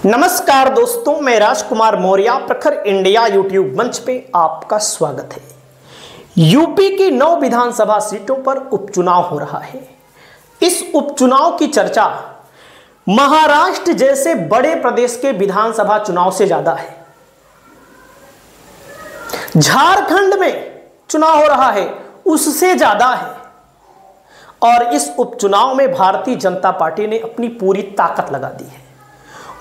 नमस्कार दोस्तों, मैं राजकुमार मौर्य प्रखर इंडिया यूट्यूब मंच पे आपका स्वागत है। यूपी की 9 विधानसभा सीटों पर उपचुनाव हो रहा है। इस उपचुनाव की चर्चा महाराष्ट्र जैसे बड़े प्रदेश के विधानसभा चुनाव से ज्यादा है। झारखंड में चुनाव हो रहा है, उससे ज्यादा है। और इस उपचुनाव में भारतीय जनता पार्टी ने अपनी पूरी ताकत लगा दी है।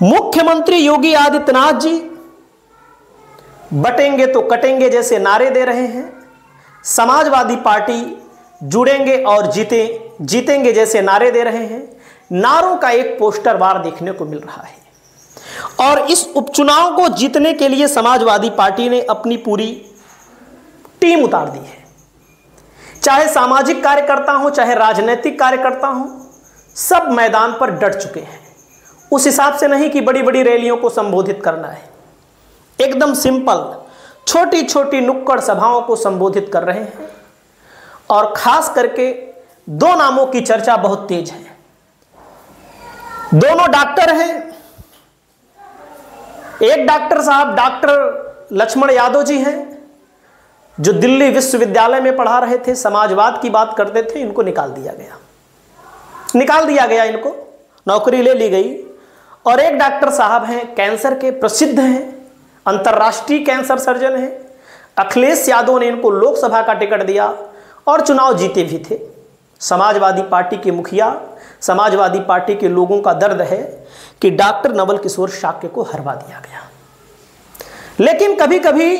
मुख्यमंत्री योगी आदित्यनाथ जी बटेंगे तो कटेंगे जैसे नारे दे रहे हैं। समाजवादी पार्टी जुड़ेंगे और जीतेंगे जैसे नारे दे रहे हैं। नारों का एक पोस्टर वार देखने को मिल रहा है। और इस उपचुनाव को जीतने के लिए समाजवादी पार्टी ने अपनी पूरी टीम उतार दी है। चाहे सामाजिक कार्यकर्ता हो, चाहे राजनीतिक कार्यकर्ता हो, सब मैदान पर डट चुके हैं। उस हिसाब से नहीं कि बड़ी बड़ी रैलियों को संबोधित करना है, एकदम सिंपल छोटी छोटी नुक्कड़ सभाओं को संबोधित कर रहे हैं। और खास करके 2 नामों की चर्चा बहुत तेज है। दोनों डॉक्टर हैं। एक डॉक्टर साहब डॉक्टर लक्ष्मण यादव जी हैं, जो दिल्ली विश्वविद्यालय में पढ़ा रहे थे, समाजवाद की बात करते थे। इनको निकाल दिया गया, इनको नौकरी ले ली गई। और एक डॉक्टर साहब हैं, कैंसर के प्रसिद्ध हैं, अंतर्राष्ट्रीय कैंसर सर्जन हैं। अखिलेश यादव ने इनको लोकसभा का टिकट दिया और चुनाव जीते भी थे। समाजवादी पार्टी के मुखिया, समाजवादी पार्टी के लोगों का दर्द है कि डॉक्टर नवल किशोर शाक्य को हरवा दिया गया। लेकिन कभी कभी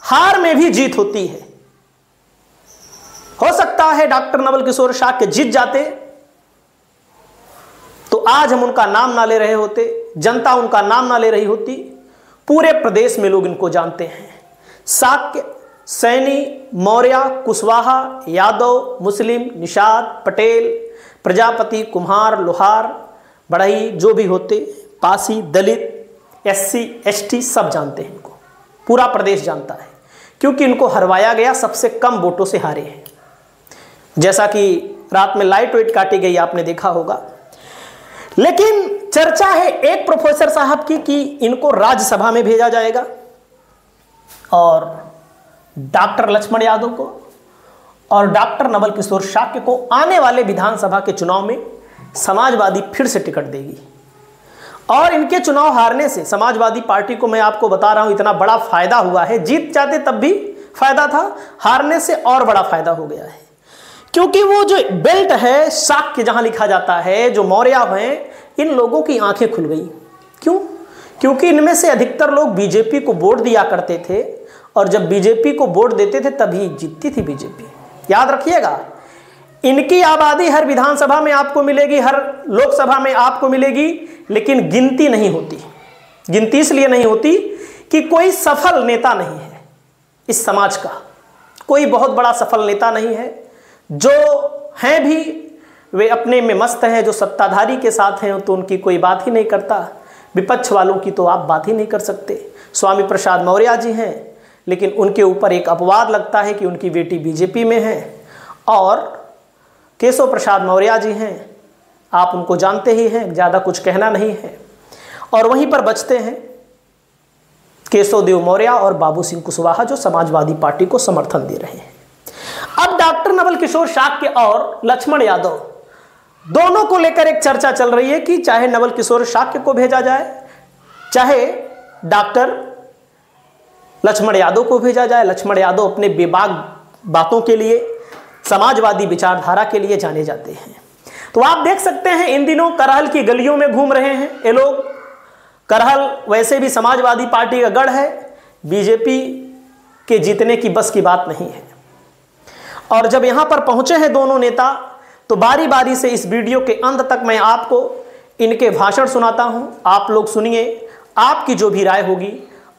हार में भी जीत होती है। हो सकता है डॉक्टर नवल किशोर शाक्य जीत जाते तो आज हम उनका नाम ना ले रहे होते, जनता उनका नाम ना ले रही होती। पूरे प्रदेश में लोग इनको जानते हैं। शाक्य, सैनी, मौर्य, कुशवाहा, यादव, मुस्लिम, निषाद, पटेल, प्रजापति, कुम्हार, लोहार, बढ़ई, जो भी होते, पासी, दलित, SC, ST सब जानते हैं इनको। पूरा प्रदेश जानता है, क्योंकि इनको हरवाया गया, सबसे कम वोटों से हारे हैं। जैसा कि रात में लाइट वेट काटी गई, आपने देखा होगा। लेकिन चर्चा है एक प्रोफेसर साहब की कि इनको राज्यसभा में भेजा जाएगा और डॉक्टर लक्ष्मण यादव को और डॉक्टर नवल किशोर शाक्य को आने वाले विधानसभा के चुनाव में समाजवादी फिर से टिकट देगी। और इनके चुनाव हारने से समाजवादी पार्टी को, मैं आपको बता रहा हूं, इतना बड़ा फायदा हुआ है। जीत जाते तब भी फायदा था, हारने से और बड़ा फायदा हो गया है। क्योंकि वो जो बेल्ट है, शाक्य जहां लिखा जाता है, जो मौर्य हैं, इन लोगों की आंखें खुल गई। क्यों? क्योंकि इनमें से अधिकतर लोग बीजेपी को वोट दिया करते थे। और जब बीजेपी को वोट देते थे तभी जीतती थी बीजेपी। याद रखिएगा, इनकी आबादी हर विधानसभा में आपको मिलेगी, हर लोकसभा में आपको मिलेगी, लेकिन गिनती नहीं होती। गिनती इसलिए नहीं होती कि कोई सफल नेता नहीं है इस समाज का। कोई बहुत बड़ा सफल नेता नहीं है। जो हैं भी वे अपने में मस्त हैं। जो सत्ताधारी के साथ हैं तो उनकी कोई बात ही नहीं करता। विपक्ष वालों की तो आप बात ही नहीं कर सकते। स्वामी प्रसाद मौर्य जी हैं, लेकिन उनके ऊपर एक अपवाद लगता है कि उनकी बेटी बीजेपी में है। और केशव प्रसाद मौर्य जी हैं, आप उनको जानते ही हैं, ज़्यादा कुछ कहना नहीं है। और वहीं पर बचते हैं केशव देव मौर्य और बाबू सिंह कुशवाहा, जो समाजवादी पार्टी को समर्थन दे रहे हैं। अब डॉक्टर नवल किशोर शाक्य और लक्ष्मण यादव दोनों को लेकर एक चर्चा चल रही है कि चाहे नवल किशोर शाक्य को भेजा जाए, चाहे डॉक्टर लक्ष्मण यादव को भेजा जाए। लक्ष्मण यादव अपने बेबाक बातों के लिए, समाजवादी विचारधारा के लिए जाने जाते हैं। तो आप देख सकते हैं इन दिनों करहल की गलियों में घूम रहे हैं ये लोग। करहल वैसे भी समाजवादी पार्टी का गढ़ है, बीजेपी के जीतने की बस की बात नहीं है। और जब यहां पर पहुंचे हैं दोनों नेता, तो बारी बारी से इस वीडियो के अंत तक मैं आपको इनके भाषण सुनाता हूं। आप लोग सुनिए। आपकी जो भी राय होगी,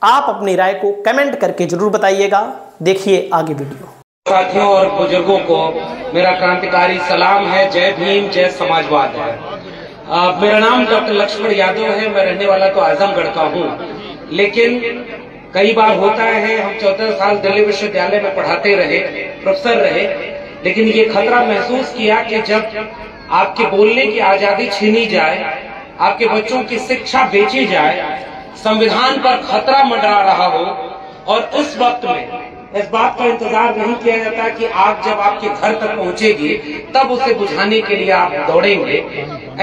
आप अपनी राय को कमेंट करके जरूर बताइएगा। देखिए आगे वीडियो। साथियों और बुजुर्गों को मेरा क्रांतिकारी सलाम है। जय भीम, जय समाजवाद है। मेरा नाम डॉक्टर लक्ष्मण यादव है। मैं रहने वाला तो आजमगढ़ का हूँ, लेकिन कई बार होता है, हम 14 साल दिल्ली विश्वविद्यालय में पढ़ाते रहे, प्रोफेसर रहे, लेकिन ये खतरा महसूस किया कि जब आपके बोलने की आजादी छीनी जाए आपके बच्चों की शिक्षा बेची जाए, संविधान पर खतरा मंडरा रहा हो, और उस वक्त में इस बात का इंतजार नहीं किया जाता कि आग जब आपके घर तक पहुंचेगी तब उसे बुझाने के लिए आप दौड़ेंगे।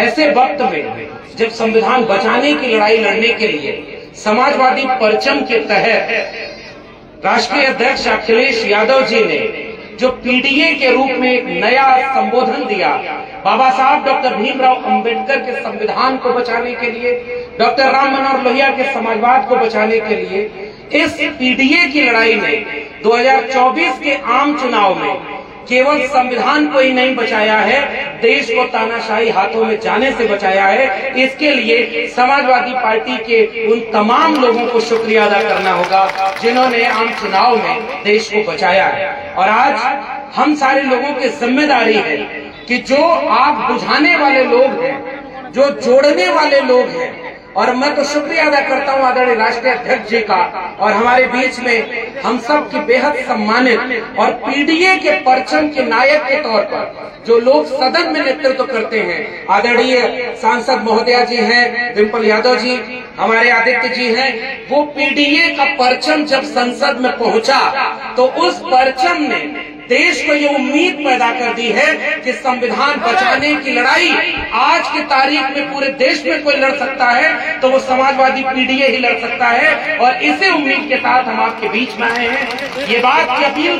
ऐसे वक्त में जब संविधान बचाने की लड़ाई लड़ने के लिए समाजवादी परचम के तहत राष्ट्रीय अध्यक्ष अखिलेश यादव जी ने जो पीडीए के रूप में एक नया संबोधन दिया, बाबा साहब डॉक्टर भीमराव अंबेडकर के संविधान को बचाने के लिए, डॉक्टर राम मनोहर लोहिया के समाजवाद को बचाने के लिए, इस पीडीए की लड़ाई में 2024 के आम चुनाव में केवल संविधान को ही नहीं बचाया है, देश को तानाशाही हाथों में जाने से बचाया है। इसके लिए समाजवादी पार्टी के उन तमाम लोगों को शुक्रिया अदा करना होगा जिन्होंने आम चुनाव में देश को बचाया है। और आज हम सारे लोगों की जिम्मेदारी है कि जो आग बुझाने वाले लोग हैं, जो जोड़ने वाले लोग हैं, और मैं तो शुक्रिया अदा करता हूं आदरणीय राष्ट्रीय अध्यक्ष जी का, और हमारे बीच में हम सब की बेहद सम्मानित और पीडीए के परचम के नायक के तौर पर जो लोग सदन में नेतृत्व करते हैं, आदरणीय सांसद महोदया जी हैं, डिम्पल यादव जी, हमारे आदित्य जी हैं। वो पीडीए का परचम जब संसद में पहुंचा तो उस परचम ने देश को ये उम्मीद पैदा कर दी है कि संविधान बचाने की लड़ाई आज की तारीख में पूरे देश में कोई लड़ सकता है तो वो समाजवादी पीडीए ही लड़ सकता है। और इसी उम्मीद के साथ हम आपके बीच में आए हैं ये बात की अपील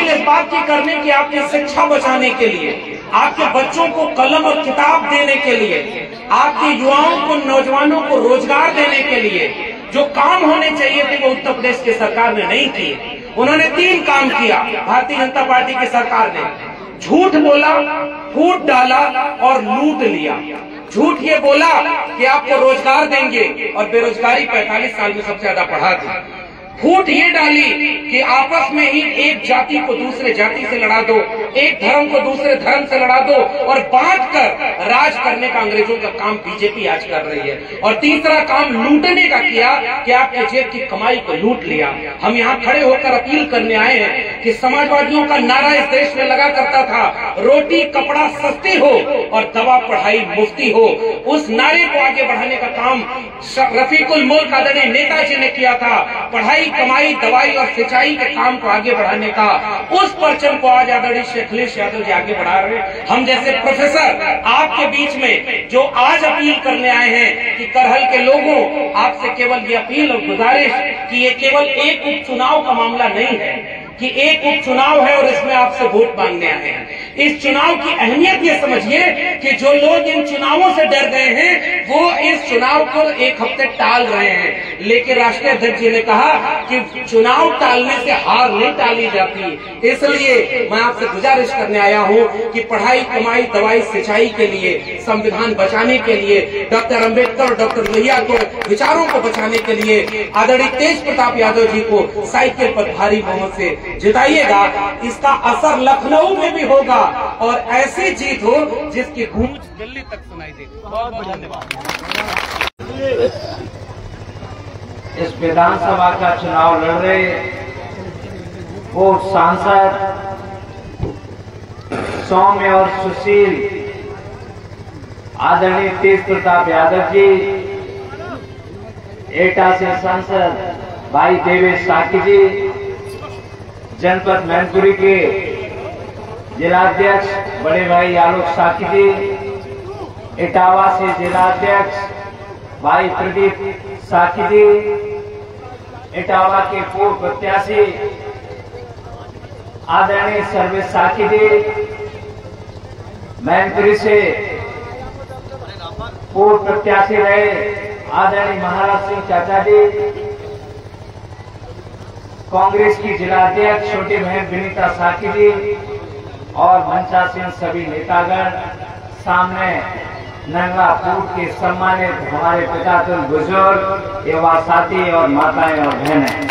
इस बात की करने की आपकी शिक्षा बचाने के लिए, आपके बच्चों को कलम और किताब देने के लिए, आपके युवाओं को, नौजवानों को रोजगार देने के लिए जो काम होने चाहिए थे वो उत्तर प्रदेश की सरकार ने नहीं किए। उन्होंने 3 काम किया। भारतीय जनता पार्टी की सरकार ने झूठ बोला, फूट डाला और लूट लिया। झूठ ये बोला कि आपको रोजगार देंगे और बेरोजगारी 45 साल में सबसे ज्यादा बढ़ा दी। फूट ये डाली कि आपस में ही एक जाति को दूसरे जाति से लड़ा दो, एक धर्म को दूसरे धर्म से लड़ा दो और बांटकर राज करने का अंग्रेजों का काम बीजेपी आज कर रही है। और तीसरा काम लूटने का किया कि आपके जेब की कमाई को लूट लिया। हम यहाँ खड़े होकर अपील करने आए हैं कि समाजवादियों का नारा इस देश में लगा करता था, रोटी कपड़ा सस्ती हो और दवा पढ़ाई मुफ्ती हो। उस नारे को आगे बढ़ाने का काम रफीकुल मुल्क आदरणीय नेताजी ने किया था। पढ़ाई, कमाई, दवाई और सिंचाई के काम को आगे बढ़ाने का उस परचम को आज आदरणीय अखिलेश यादव जी आगे बढ़ा रहे हैं। हम जैसे प्रोफेसर आपके बीच में जो आज अपील करने आए हैं कि करहल के लोगों, आपसे केवल ये अपील और गुजारिश कि ये केवल एक उपचुनाव का मामला नहीं है कि एक उपचुनाव है और इसमें आपसे वोट मांगने आए हैं। इस चुनाव की अहमियत ये समझिए कि जो लोग इन चुनावों से डर गए हैं वो इस चुनाव को 1 हफ्ते टाल रहे हैं। लेकिन राष्ट्रीय अध्यक्ष जी ने कहा कि चुनाव टालने से हार नहीं टाली जाती। इसलिए मैं आपसे गुजारिश करने आया हूं कि पढ़ाई, कमाई, दवाई, सिंचाई के लिए, संविधान बचाने के लिए, डॉक्टर अंबेडकर और डॉक्टर लोहिया के विचारों को बचाने के लिए आदरणीय तेज प्रताप यादव जी को साइकिल पर भारी बहुमत से जिताइएगा। इसका असर लखनऊ में भी होगा और ऐसी जीत हो जिसकी गूंज दिल्ली तक सुनाई देगी। बहुत बहुत धन्यवाद। इस विधानसभा का चुनाव लड़ रहे वो सांसद सौम्य और सुशील आदरणीय तेज प्रताप यादव जी, एटा से सांसद भाई देवेश साकी जी, जनपद मैनपुरी के जिलाध्यक्ष बड़े भाई आलोक साकी जी, इटावा से जिलाध्यक्ष भाई प्रदीप साकी जी, इटावा के पूर्व प्रत्याशी आदरणीय सर्वेश साकी जी, मैनपुरी से पूर्व प्रत्याशी रहे आदरणीय महाराज सिंह चाचा जी, कांग्रेस की जिलाध्यक्ष छोटी बहन विनीता साकी जी और मंचासीन सभी नेतागण, सामने नंगापुर के सम्मानित हमारे पितातुल बुजुर्ग, युवा साथी और माताएं और बहनें।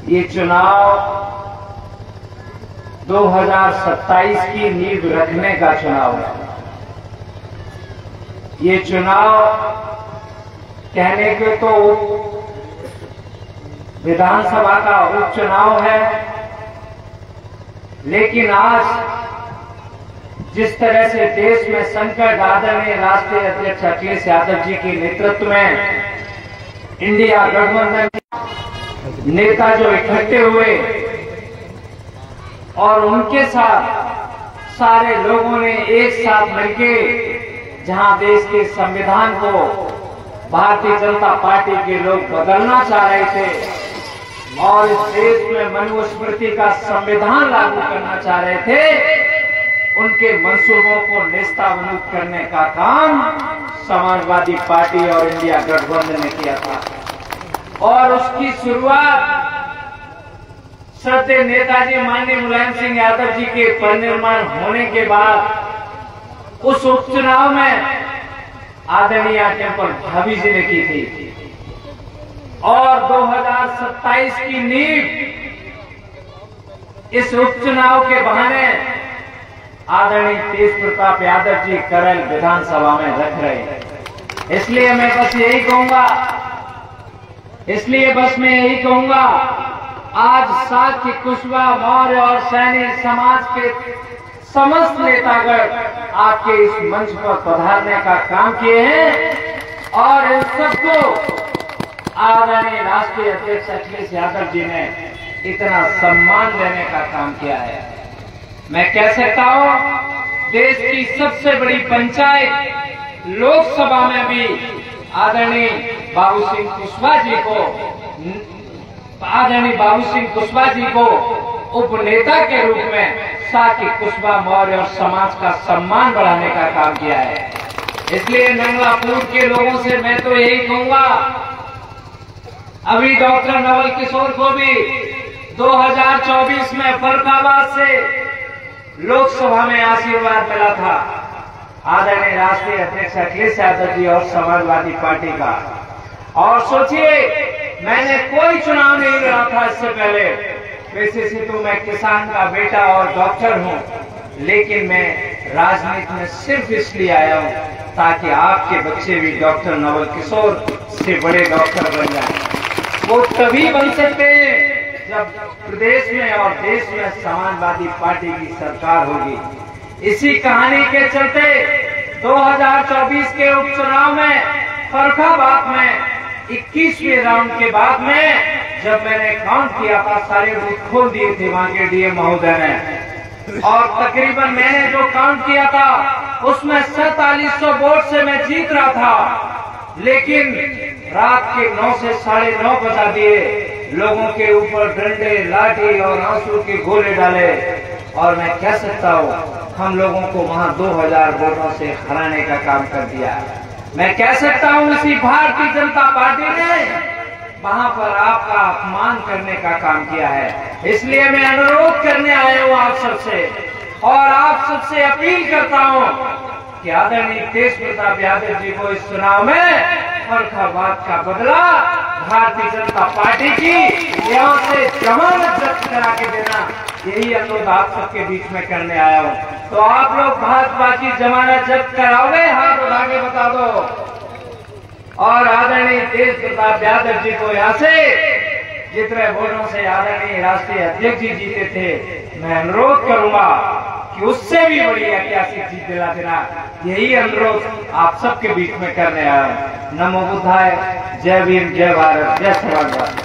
ये चुनाव 2027 की नींव रखने का चुनाव है। ये चुनाव कहने के तो विधानसभा का उपचुनाव है, लेकिन आज जिस तरह से देश में संकट आदरणीय राष्ट्रीय अध्यक्ष अखिलेश यादव जी के नेतृत्व में इंडिया गठबंधन नेता जो इकट्ठे हुए और उनके साथ सारे लोगों ने एक साथ मिलके जहां देश के संविधान को भारतीय जनता पार्टी के लोग बदलना चाह रहे थे और इस देश में मनुस्मृति का संविधान लागू करना चाह रहे थे, उनके मंसूबों को नेस्तनाबूद करने का काम समाजवादी पार्टी और इंडिया गठबंधन ने किया था। और उसकी शुरुआत श्रद्धेय नेताजी माननीय मुलायम सिंह यादव जी के परिनिर्वाण होने के बाद उस उपचुनाव में आदरणीय टेम्पल भाभी जी ने की थी और 2027 की नींव इस उपचुनाव के बहाने आदरणीय तेज प्रताप यादव जी करल विधानसभा में रख रहे हैं। इसलिए मैं बस यही कहूंगा आज साथी कुशवाहा मौर्य और सैनी समाज के समस्त नेतागण आपके इस मंच पर पधारने का काम किए हैं और इन सबको आदरणीय राष्ट्रीय अध्यक्ष अखिलेश यादव जी ने इतना सम्मान देने का काम किया है। मैं कह सकता हूं देश की सबसे बड़ी पंचायत लोकसभा में भी आदरणीय बाबू सिंह कुशवाहा जी को उपनेता के रूप में साथी कुशवाहा मौर्य और समाज का सम्मान बढ़ाने का काम किया है। इसलिए नंगलापुर के लोगों से मैं तो यही कहूंगा, अभी डॉक्टर नवल किशोर को भी 2024 में फर्रुखाबाद से लोकसभा में आशीर्वाद मिला था आदरणीय राष्ट्रीय अध्यक्ष अखिलेश यादव जी और समाजवादी पार्टी का। और सोचिए, मैंने कोई चुनाव नहीं लड़ा था इससे पहले। वैसे से तो मैं किसान का बेटा और डॉक्टर हूं, लेकिन मैं राजनीति में सिर्फ इसलिए आया हूं ताकि आपके बच्चे भी डॉक्टर नवल किशोर से बड़े डॉक्टर बन जाएं। वो तभी बन सकते हैं जब प्रदेश में और देश में समाजवादी पार्टी की सरकार होगी। इसी कहानी के चलते 2024 के उपचुनाव में फर्रुखाबाद में 21वें राउंड के बाद में जब मैंने काउंट किया था, सारे बूथ खोल दिए थे वहां के डीएम महोदय ने, और तकरीबन मैंने जो काउंट किया था उसमें 4700 वोट से मैं जीत रहा था। लेकिन रात के 9 से 9:30 बजा दिए, लोगों के ऊपर डंडे, लाठी और आंसू के गोले डाले, और मैं कह सकता हूँ हम लोगों को वहां 2000 वोटों से हराने का काम कर दिया। मैं कह सकता हूँ इसी भारतीय जनता पार्टी ने वहां पर आपका अपमान करने का काम किया है। इसलिए मैं अनुरोध करने आया हूँ आप सबसे, और आप सबसे अपील करता हूँ कि आदरणीय तेज प्रताप यादव जी को इस चुनाव में फर्रुखाबाद का बदला भारतीय जनता पार्टी की यहाँ से जमानत जब्त करा के देना, यही अनुरोध आप सबके बीच में करने आया हूँ। तो आप लोग भाजपा की जमानत जब्त कराओगे? हाथ उठा के बता दो। और आदरणीय तेज प्रताप यादव जी को यहाँ से जितने वोटों से आदरणीय राष्ट्रीय अध्यक्ष जी जीते थे, मैं अनुरोध करूंगा कि उससे भी बड़ी ऐतिहासिक जीत दिला देना, यही अनुरोध आप सबके बीच में करने आया हूँ। नमो बुद्धाय, जय भीम, जय भारत, जय समाजवाद।